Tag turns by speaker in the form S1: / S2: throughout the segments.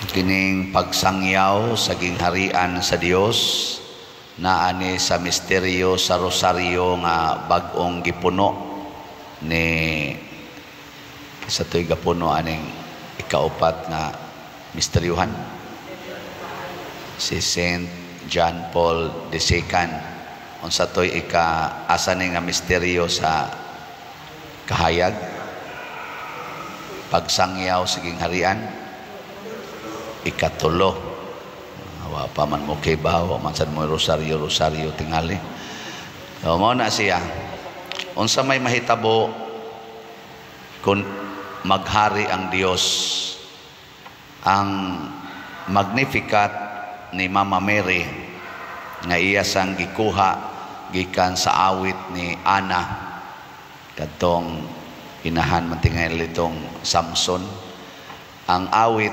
S1: kining pagsangyaw sa gingharian sa Dios na ani sa misteryo sa rosaryo nga bag-ong gipuno ni sa tuy gapuno aning ikaupat nga misteryohan si Saint John Paul II. Unsa toy asa ni nga misteryo sa kahayag pagsangyaw sa gingharian ikatulo. Wa pa man mo kay bawo man sad mo rosaryo tingali. So mao na siya. Unsa may mahitabo kung maghari ang Dios, ang Magnificat ni Mama Mary nga iya sang gikuha gikan sa awit ni Ana kadtong inahan man tingay litong Samson. Ang awit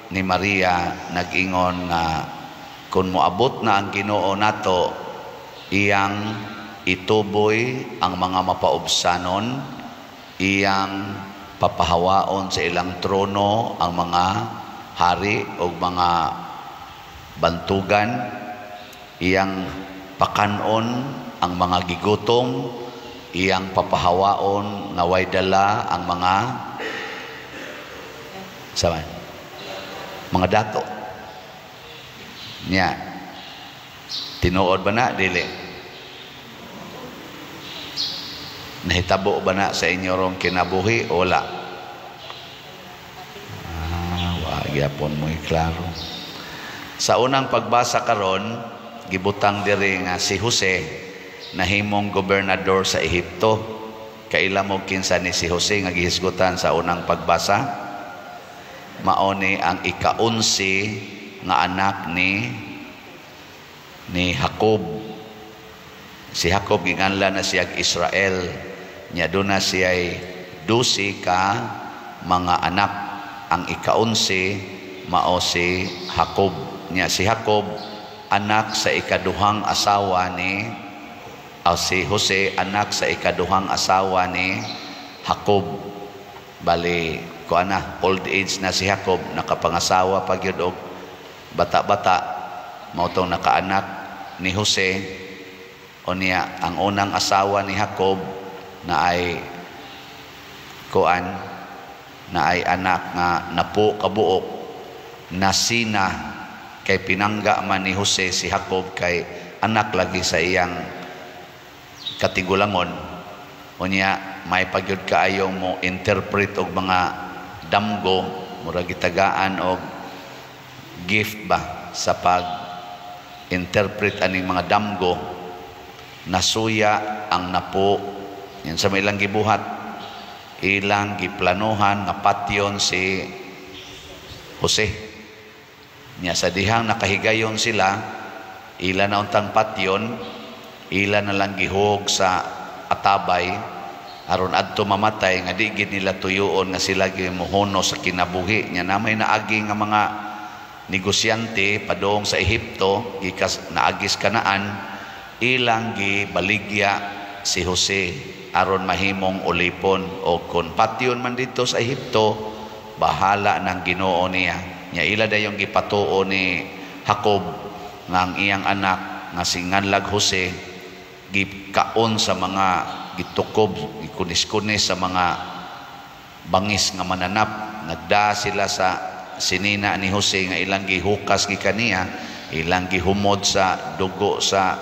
S1: ni Maria nag-ingon nga kung moabot na ang Ginoo nato iyang ituboy ang mga mapaubsanon, iyang papahawaon sa ilang trono ang mga hari o mga bantugan, iyang pakanon ang mga gigutom, iyang papahawaon nga way dala ang mga mga dato niya. Tinuod ba na dili? Nahitabo ba na sa inyo rong kinabuhi o wala? Wag yapon mo klaro. Sa unang pagbasa karon gibutang diri nga si Jose nahimong gobernador sa Ehipto. Kaila mo kinsa ni si Jose nga gihisgutan sa unang pagbasa? Mao ni ang ika-11 nga anak ni Jacob. Si Jacob ginganlan na siya Israel. Nya doon na siya 12 ka mga anak. Ang ika-11 mao si Jacob. Nya si Jacob anak sa ikaduhang asawa ni si Jose anak sa ikaduhang asawa ni Jacob. Bali old age na si Jacob, nakapangasawa pa gyud og bata-bata, mao tong nakaanak ni Jose. O niya ang unang asawa ni Jacob na ay anak nga napo kabuok na Sina, kay pinangga man ni Jose si Jacob kay anak lagi sa iyang katigulangon. O niya may pagyud kaayo mo interpret og mga damgo, murag gitagaan og gift ba sa pag-interpret aning mga damgo. Nasuya ang napo. Yan sa may ilang gibuhat, ilang giplanuhan nga patyon si Jose. Nya sa dihang nakahigayon sila, ila na untang patyon, ila na lang gihog sa atabay aron adto mamatay nga di gid nila tuyoon nga sila gimuhono sa kinabuhi. Nya namay naagi nga mga negosyante padong sa Ehipto gikas naagis Kanaan, ilang gibaligya si Jose aron mahimong ulipon. O kon patyon man dito sa Ehipto, bahala ng Ginoo niya. Nya ila dayong gipatuo ni Jacob nga ang iyang anak nga singanlag Jose gikaon sa mga gitukob, gikunis-kunis sa mga bangis nga mananap. Nagda sila sa sinina ni Jose nga ilang gihukas gikaniya, ilang gihumod sa dugo sa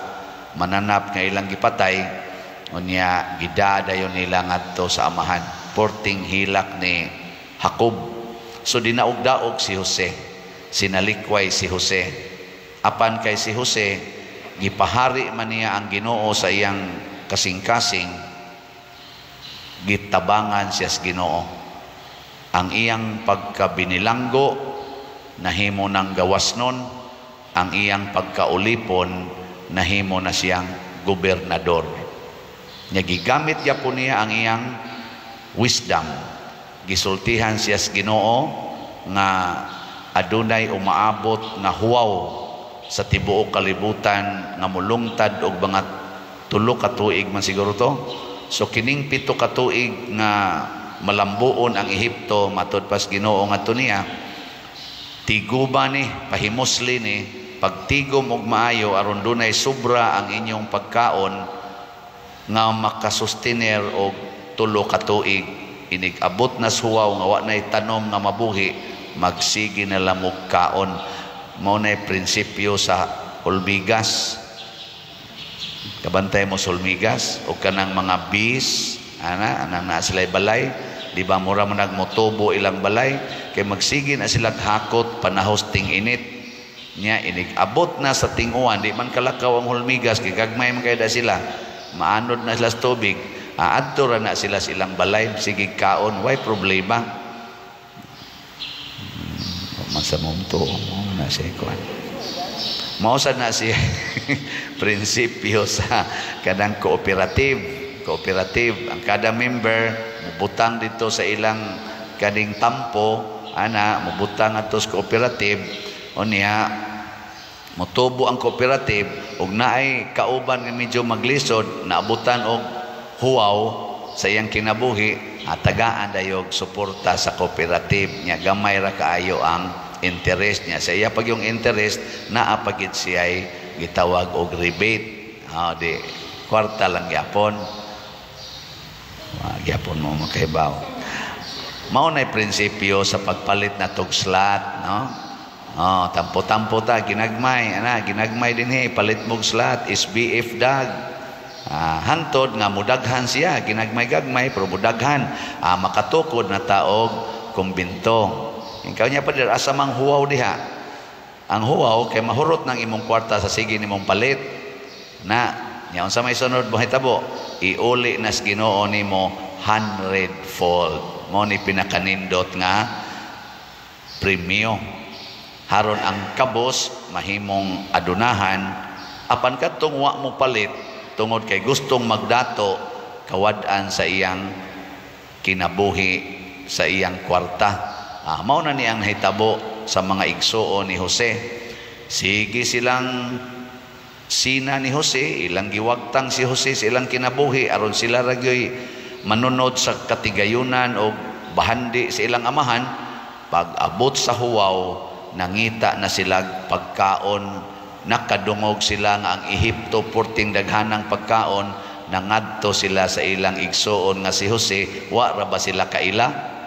S1: mananap nga ilang gipatay. Unya gidadayon nila ngadto sa amahan, porting hilak ni Jacob. So dinaog-daog si Jose, sinalikway si Jose. Apan kay si Jose gipahari man niya ang Ginoo sa iyang kasing-kasing, gitabangan siya sa Ginoo. Ang iyang pagkabinilanggo nahimo ng gawasnon, ang iyang pagkaulipon nahimo na siyang gobernador. Nya gigamit yapon niya ang iyang wisdom. Gisultihan siya sa Ginoo nga adunay umaabot na huwaw sa tibuok kalibutan nga mulungtad og mga 3 ka tuig man siguro to. So kining 7 ka tuig nga malambuon ang Ehipto matud pas Ginoo ngadto niya, tiguba ni, pahimusli ni, pagtigom og maayo aron dunay sobra ang inyong pagkaon nga makasustiner og 3 ka tuig. Inig abot na suwaw nga wa nay tanom nga mabuhi, magsige na lamog kaon. Mao nay prinsipyo sa hulmigas. Kabantay mo sa hulmigas o kanang mga bees, anang naa sila'y balay, di ba mura mo nagmotubo ilang balay, kay magsige na sila hakot panahos ting init nya. Inig abot na sa tinguan, di man kalakaw ang hulmigas, kay gagmay man kayda sila, maanod na sila sa tubig, aadto ra na sila silang balay, sige kaon, way problema. Masamumto na siya kuan. Mausa na siya prinsipyo sa kadang cooperative. Ang kada member mubutang dito sa ilang kaning tampo, mubutang ato sa cooperative, o niya motubo ang cooperative, ug naay kauban nga medyo maglisod, naabutan og huwaw sa iyang kinabuhi, tagaan dayog suporta sa cooperative niya. Gamay ra kaayo ang interest niya. Sa iya pag yung interest, naapagid siya ay gitawag og rebate. Di kwarta lang gyapon. Gyapon mo makaibaw. Mao nay prinsipyo sa pagpalit na tog slot, no? Tampo-tampo ta, ginagmay din palit mong slot, SBF dag. Hantod nga mudaghan siya, ginagmay-gagmay, pero mudaghan. Makatukod na taog kumbinto. Ikaw niya pa dir, asa mang huwaw diha. Ang huwaw, kay mahurot ng imong kwarta sa sige nimong palit. Yaon sa may sunod mo hitabo, iuli nas Ginoo nimo 100-fold. Mo ni pinakanindot nga premyo. Haron ang kabos mahimong adunahan, apan kadtong wa mo palit tungod kay gustong magdato kawad-an sa iyang kinabuhi, sa iyang kwarta. Mao na niyang hitabo sa mga igsuon ni Jose. Sige silang sina ni Jose, ilang giwagtang si Jose sa ilang kinabuhi aron sila ragyoy manunod sa katigayunan o bahandi sa ilang amahan. Pag abot sa huwaw, nangita na sila pagkaon, nakadungog sila nga ang Ehipto purting daghanang pagkaon, nangadto sila sa ilang igsuon nga si Jose. Wa ra ba sila kaila?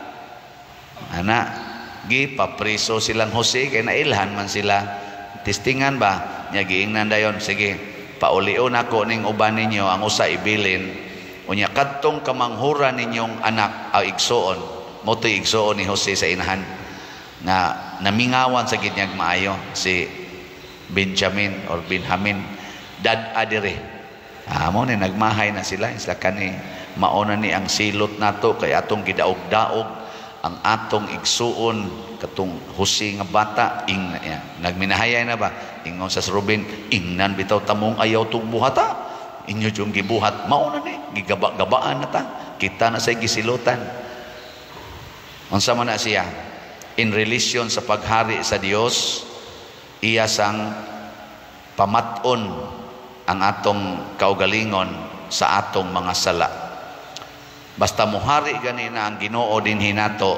S1: Gipapriso silang Jose kay nailhan man sila. Testingan ba? Nya giingnan dayon, sige, paulion ako ning uban ninyo ang usa ibilin. Unya kadtong kamanghura ninyong anak o igsuon, motoy igsuon ni Jose sa inahan nga namingawan sa ginyag maayo si Benjamin or Benjamin. Dad adire. Mo ni nagmahay na sila kani mauna ni ang silot nato kay atong gidaog-daog ang atong igsuon katong Jose nga bata. Nagminahayay na ba ingon sa Ruben, ingnan bitaw tamong ayaw tong buhata, inyo yung gibuhat, mauna ni gigaba-gabaan na ta, kita na sa gisilutan. Unsa man na siya in relation sa paghari sa Dios, iya sang pamaton ang atong kaugalingon sa atong mga sala. Basta muhari ganina ang Ginoo din hinato,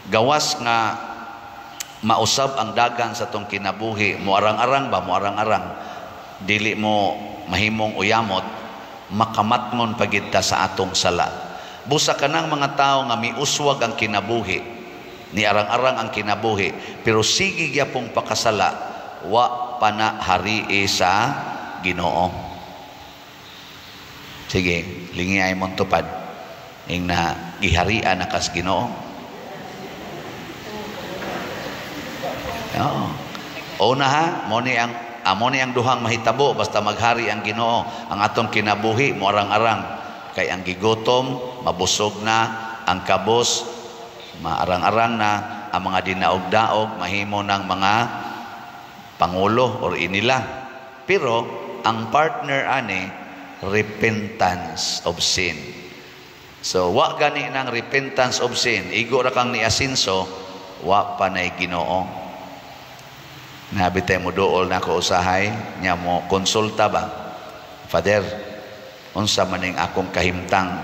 S1: gawas nga mausab ang dagan sa tong kinabuhi, muarang-arang ba, muarang-arang, dili mo mahimong uyamot, makamatngon pagita sa atong sala. Busa kanang mga tao nga miuswag ang kinabuhi, ni arang-arang ang kinabuhi, pero sige gyapong pakasala, wa pa na harii sa Ginoo. Sige, lingi ay mong tupad ing na giharian na kas Ginoo. Una ha, mo ni ang duhang mahitabo basta maghari ang Ginoo. Ang atong kinabuhi mo arang-arang, kay ang gigutom mabusog na, ang kabos maarang-arang na, ang mga dinaog-daog mahimo ng mga pangulo or inila. Pero ang partner ani repentance of sin. So wa gani nang repentance of sin, igo ra kang ni asinso, wa pa nay Ginoo. Nabitay mo dool na ko usahay nya mo konsulta ba, Father, unsa man ning akong kahimtang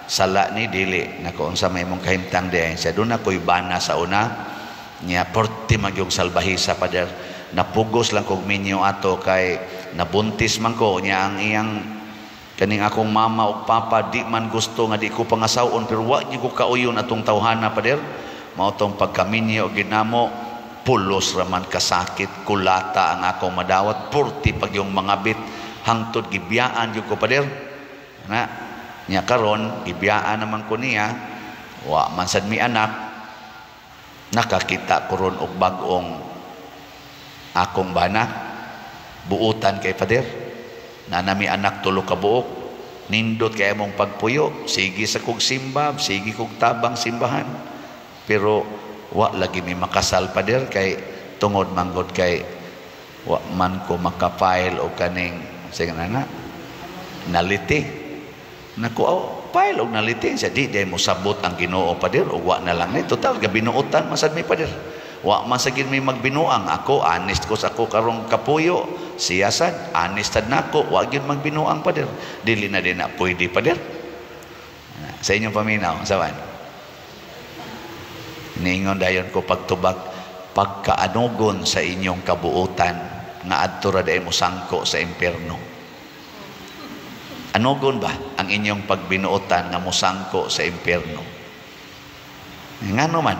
S1: sala ni dili nako, unsa may mong kahimtang di sa doon ako'y bana sa una Nya porti magyong salbahisa pader. Napugos lang kog minyo ato kay nabuntis man ko nya ang iyang kaning akong mama ug papa di man gusto nga di ko pangasawon pero wa gyud ko kauyon atong tawhana pader. Mao tong pagkaminyo og ginamo pulos raman kasakit kulata ang akong madawat porti pag yung mga bit hangtod gibiyaan gyud ko pader. Na nya karon gibiyaan naman ko niya wa man sad mi anak nakakita ko ron og bag-ong akong bana buutan kay pader na nami anak tulo ka buok nindot kay among pagpuyo sige sa kog simba sige kog tabang simbahan pero wa lagi mi makasal pader kay tungod manggod kay wa man ko makafile og kaning sige na naliti nako file og naliti sa di mo sabot ang Ginoo pader o wa na lang ni total gabinuotan masad mi pader wa man sagid may magbinuang ako honest ko sa ako karong kapuyo siya sad honest tad nako wa gyud magbinuang pader dili na din na pwede pader sa inyong paminaw sawan ningon dayon ko pagtubag pagkaanugon sa inyong kabuutan nga adto ra day mo sangko sa impierno anugon ba ang inyong pagbinuotan nga mosangko sa impierno ngano man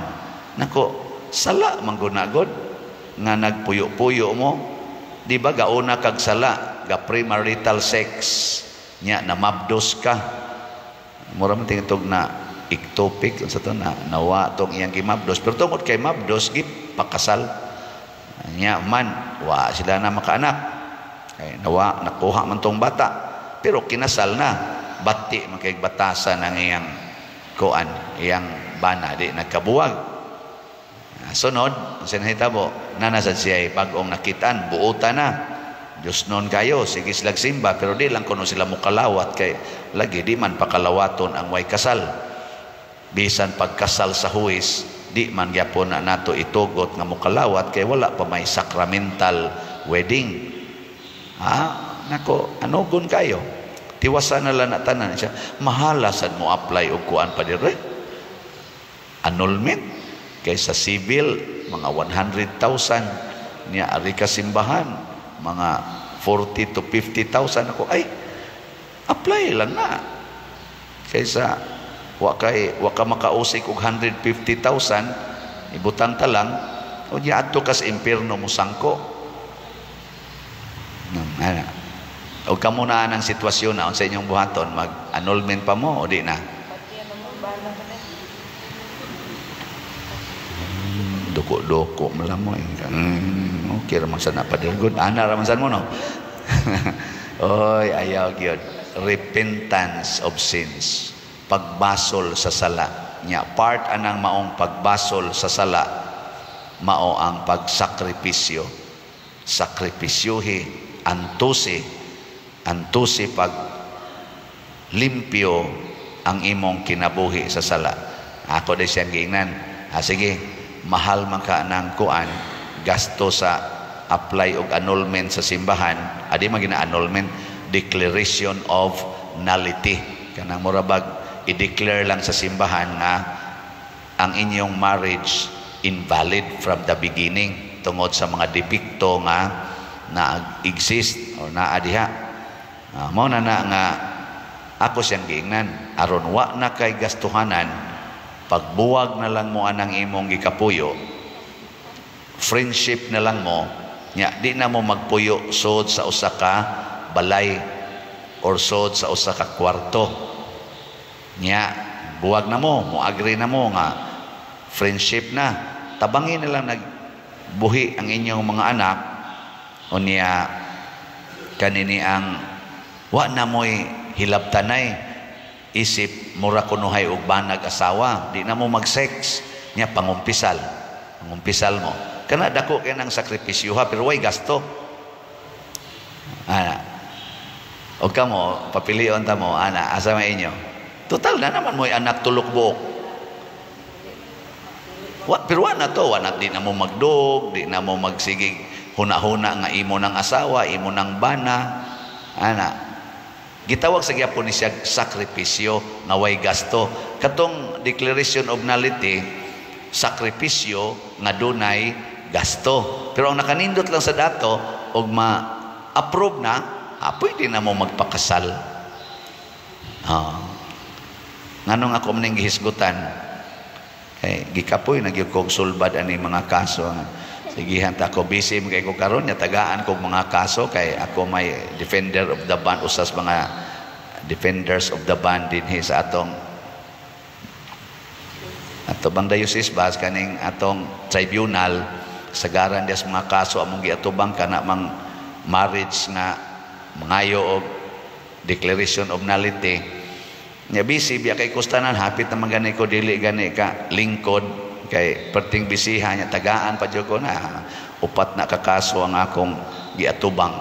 S1: nako sala manggunagod nga nagpuyo-puyo mo di ba gauna kag sala ga premarital sex nya namabdos ka mura man tingtog na ectopic sa to na nawa tong iyang gimabdos pero tungod kay mabdos gid pakasal nya man wa sila na makaanak kay nawa nakuha man tong bata pero kinasal na bati man kay batasan ang iyang kuan iyang bana di nagkabuwag. Sunod, sa nahitabo, nanasad siya bag-ong nakitaan, buutan na. Diyos noon kayo, sige silang simba, pero di lang kuno sila mukalawat, kay lagi di man pakalawaton ang way kasal. Bisan pagkasal sa huwis, di man gyapon na nato itugot nga mukalawat, kay wala pa may sacramental wedding. Nako, anugon kayo? Tiwasan na lang na tanan siya, mahalasan mo apply o kuan pa dire. Annulment. Kaysa civil mga 100,000 niya ari ka simbahan mga 40 to 50,000 ako ay apply lang na kaysa wa ka makausik og 150,000 ibutang ta lang o niya adto ka sa impierno mo sangko o kamo na ang sitwasyon na sa inyong buhaton mag annulment pa mo o di na doko-doko malamoy okay raman sana pa din good ana raman san mo no oy ayaw gyud repentance of sins pagbasol sa sala nya part anang maong pagbasol sa sala mao ang pagsakripisyo sakripisyohi antusi pag limpyo ang imong kinabuhi sa sala ako din siyang giingnan sige mahal man ka ng kuan gasto sa apply og annulment sa simbahan adi magina annulment declaration of nullity kanang murabag i-declare lang sa simbahan nga ang inyong marriage invalid from the beginning tungod sa mga depekto nga na-exist o naadiha mao na nga ako siyang giingnan aron wa na kay gastuhanan pagbuwag na lang mo anang imong gikapuyo friendship na lang mo nya di na mo magpuyo sod sa usa ka balay or sod sa usa ka kwarto nya buwag na mo agree na mo nga friendship na tabangin na lang nagbuhi ang inyong mga anak unya kanini ang wa na mo'y hilabtanay isip mura kunuhay og banag asawa di na mo mag-sex nya pangumpisal mo kana dako kay nang sakripisyo ha pero way gasto o kamo papilion ta mo asa may inyo total na naman mo'y anak tulok buok pero wa na to di na mo magdog di na mo magsigig huna-huna nga imo ng asawa imo ng bana gitawag sa gyapon ni siya sakripisyo nga way gasto katong declaration of nullity sakripisyo nga dunay gasto. Pero ang nakanindot lang sa dato og ma-approve na, pwede na mo magpakasal. Nganong ako maning gihisgutan kay gikapoy nagyud kog sulbad ani mga kaso. Sigihan ta ko busy kay ko karon nya tagaan kog mga kaso kay ako may defender of the band, usas mga defenders of the band din sa atong bang diocese bas kaning atong tribunal sagaran des mga kaso among giatubang kana mang marriage nga mangayo og declaration of nullity. Nya busy biya kay kustanan hapit na magani ko dili gani ka lingkod kay perting bisihan nya tagaan pa jud ko na upat na kakaso ang akong giatubang.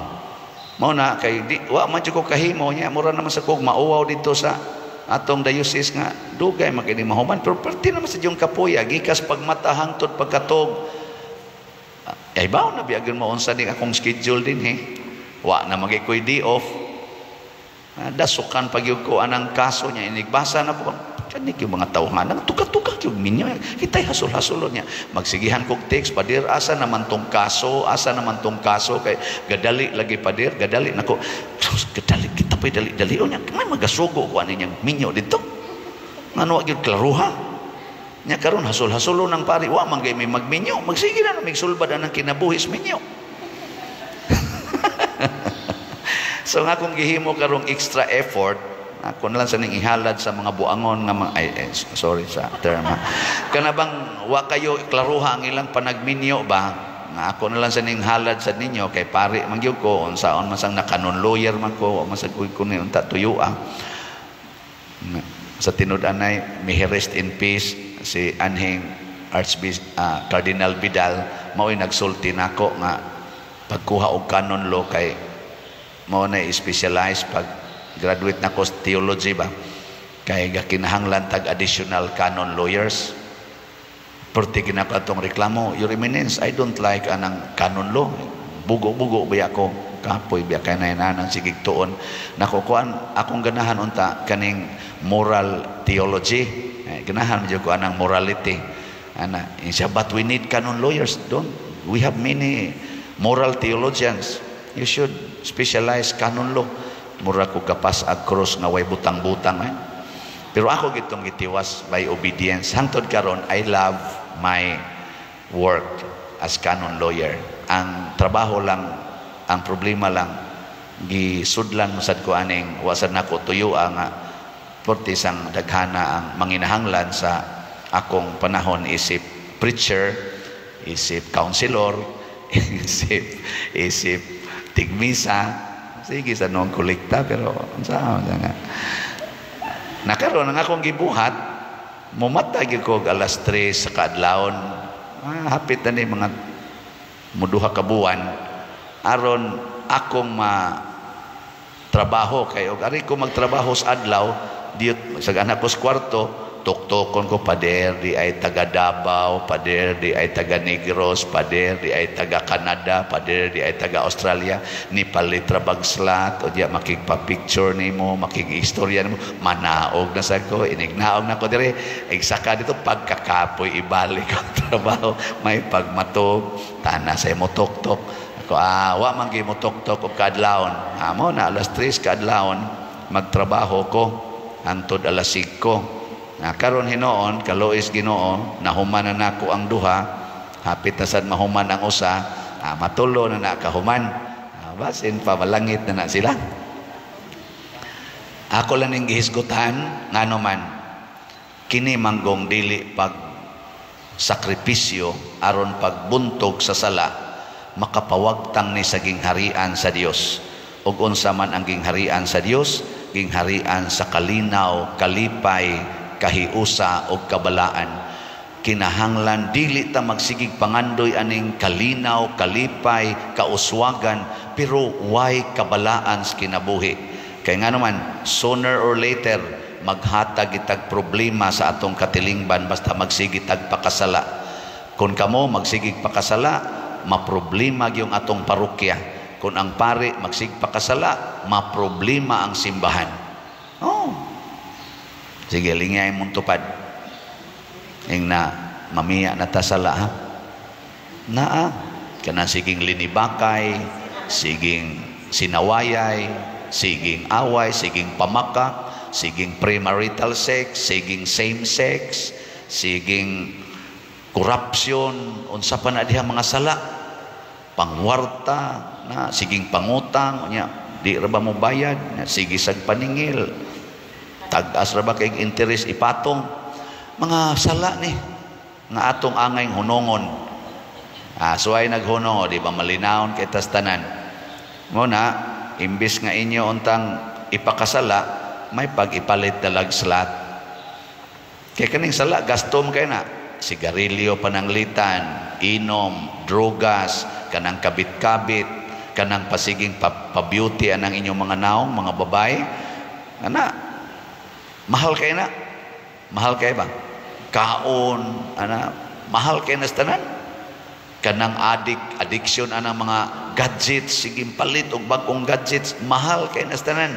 S1: Mao na kay di wa man jud ko kahimo nya mura naman sa kog mauwaw dito sa atong diocese nga dugay makini mahuman pero perti naman sa jung kapuya gikas pagmata hangtod pagkatog. Ay bawo na biya gyud mo unsa din akong schedule din wa na magay koy day off. Dasukan pagyud ko anang kaso nya inigbasa na ko kanik yung mga tawhan nang tuka-tuka yung minyo kitay hasol-hasol niya magsigihan kog text padir asa naman tong kaso kay gadali lagi padir gadali nako gadali kita pay dali o nya may magasugo ko ani yang minyo dito ngano gyud klaruha nya karon hasol-hasolo nang pari wa man gay may magminyo magsige na mig sulbad anang kinabuhis minyo. So nga kung gihimo karong extra effort ako na lang sa ning ihalad sa mga buangon nga sorry sa term kana bang wa kayo klaruha ang ilang panagminyo ba nga ako na lang sa ning halad sa ninyo kay pare mangyud ko unsaon man sang nakanon lawyer man ko masag ko ni unta tuyo sa tinud-anay may rest in peace si anhing Archbishop Cardinal Vidal mao'y nagsulti nako nga pagkuha og canon law kay mao na specialize pag graduate na ko theology ba kay gakinahanglan tag additional canon lawyers perti ginapatong reklamo your eminence I don't like anang canon law bugo-bugo ba ako kapoy biya kay nanang sigig tuon nakukuan akong ganahan unta kaning moral theology ganahan medyo ko anang morality ana insya but we need canon lawyers don't we have many moral theologians you should specialize canon law mura ko kapas ag cross nga way butang-butang pero ako gitong gitiwas by obedience hangtod karon I love my work as canon lawyer ang trabaho lang ang problema lang gisudlan masad ko aning wasad nako tuyo nga porti sang daghana ang manginahanglan sa akong panahon isip preacher isip counselor isip tigmisa sige sa noong kolekta pero saan nga nakaroon ang akong gibuhat mumatag ko alas 3 sa kaadlawon hapit na ni mga muduha ka buwan aron akong trabaho kayo ari ko magtrabaho sa adlaw diot sa anak ko sa kwarto tuktokon ko pader di ay taga Davao pader di ay taga Negros pader di ay taga Canada pader di ay taga Australia ni palitra bagslat o diya makigpa-picture nimo makig-istorya nimo manaog na sa ko inignaog na ko dire eksaka dito pagkakapoy ibalik ang trabaho may pagmatog tana sa mo tuktok ako wa man gyud mo tuktok og kadlawon amo na alas 3 kadlawon magtrabaho ko hangtod alas 5 karon hinoon kalois Ginoo nahuman na nako ang duha hapit na sad mahuman ang usa matulo na nakahuman basin pa malangit na sila ako lang ning gihisgutan ngano man kini manggong dili pag sakripisyo aron pagbuntog sa sala makapawagtang ni sa gingharian sa Dios ug unsa man ang gingharian sa Dios gingharian sa kalinaw kalipay kahiusa o kabalaan kinahanglan dili ta magsigig pangandoy aning kalinaw kalipay kauswagan pero why kabalaan sa kinabuhi kay nga naman sooner or later maghatag itag problema sa atong katilingban basta magsigig tag pakasala kung kamo magsigig pakasala maproblema gyung atong parokya kung ang pare magsig pakasala maproblema ang simbahan sige lingay mong tupad ing na mamiya na ta sala ha. Naa kana siging linibakay, siging sinawayay, siging away, siging pamakak, siging premarital sex, siging same sex, siging corruption, unsa pa na diha mga sala, pangwarta na, siging pangutang nya di ra ba mo bayad, na sige sag paningil, tag-as ra ba kay interest ipatong, mga sala ni nga atong angay hunongon. So ay naghunong, di ba malinawon kay tas tanan. Muna, imbis nga inyo untang ipakasala, may pag-ipalit dalag slat. Kaya kaning sala, gastom kayo na. Sigarilyo, pananglitan, inom, drogas, kanang kabit-kabit, kanang pasiging pa-beauty anang inyong mga naong, mga babae. Ana, mahal kayo na. Mahal kayo ba? Kaon, ana, mahal kayo na sa tanan. Kanang addiction anang mga gadgets, siging palit og bagong gadgets, mahal kay nastanan.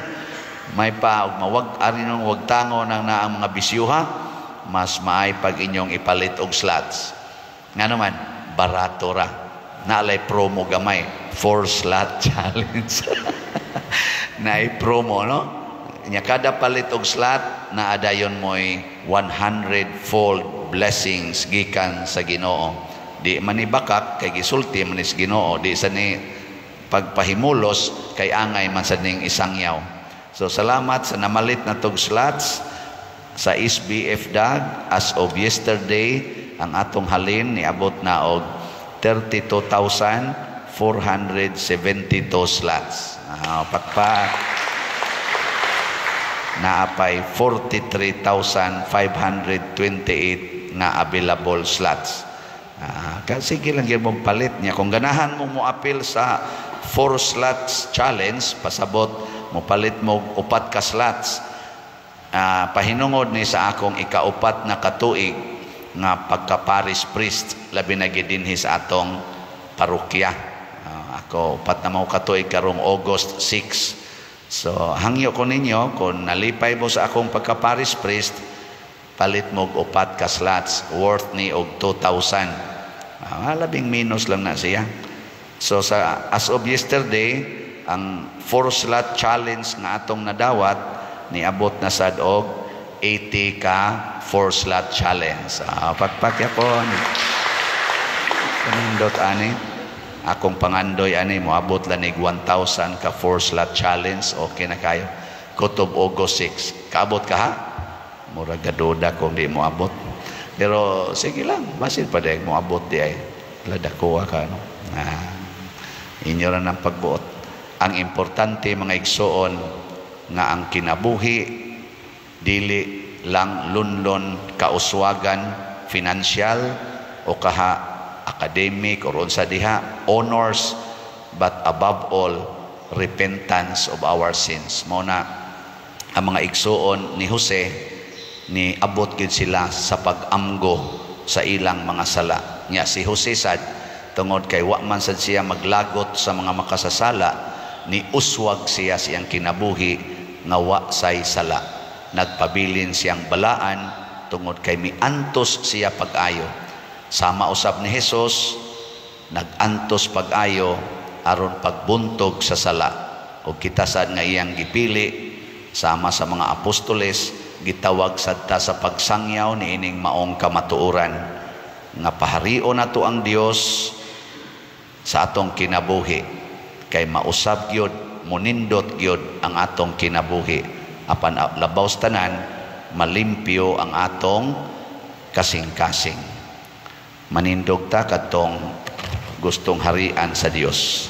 S1: May pa og mawag arinong wag tango nang naang mga bisyuha, mas maay pag inyong ipalit og slots. Nga naman, barato ra. Naalay promo gamay, 4 slot challenge. Naay promo, no? Nya kada palit og slot, naadayon mo'y 100-fold blessings gikan sa Ginoo. Di manibakak kay gisulti manis Ginoo, di sa ni pagpahimulos kay angay man sa ning isangyaw. So salamat sa namalit na tog slots sa SBF DAG. As of yesterday, ang atong halin niabot na og 32,472 slots. Pakpak. Naapay 43,528 nga available slots. Sige lang yun mong palit niya. Kung ganahan mo appeal sa 4 slots challenge, pasabot mo palit mo 4 ka slots. Pahinungod ni sa akong ika-4 na katuig nga pagka-parish priest, labi na gidinhi sa atong parokya. Ako 4 na mo katuig karong August 6. So hangyo ko ninyo, kung nalipay mo sa akong pagka-parish priest, palit mo 4 ka slots worth ni og 2,000. Labing minus lang na siya. So as of yesterday, ang 4 slot challenge nga atong nadawat niabot na sad og 80 ka 4 slot challenge. Pagpakyapon. Kanindot ani. Akong pangandoy ani moabot lanig 1,000 ka 4 slot challenge. Okay na kayo. Kutob August 6. Kaabot ka ha? Murag gaduda kung di mo abot. Pero sige lang, basin pa dahil mo abot di ay ladakuha ka, no? Inyo rin ang pagbuot. Ang importante mga igsoon nga ang kinabuhi dili lang lunlon kauswagan financial o kaha academic o unsa diha honors, but above all repentance of our sins. Muna ang mga igsoon ni Jose ni abot gid sila sa pag-amgo sa ilang mga sala. Nya si Jose sad tungod kay wa man sad siya maglagot sa mga makasasala, ni uswag siya siyang kinabuhi nga wa say sala. Nagpabilin siyang balaan tungod kay miantos siya pag-ayo. Sama usab ni Hesus, nagantos pag-ayo aron pagbuntog sa sala. O kita sad nga iyang gipili sama sa mga apostoles, gitawag sadta sa pagsangyaw ni ining maong kamatuoran nga paharion nato ang Dios sa atong kinabuhi, kay mausab gyud munindot gyud ang atong kinabuhi, apan labaw tanan malimpyo ang atong kasing-kasing. Manindog ta kadtong gustong harian sa Dios.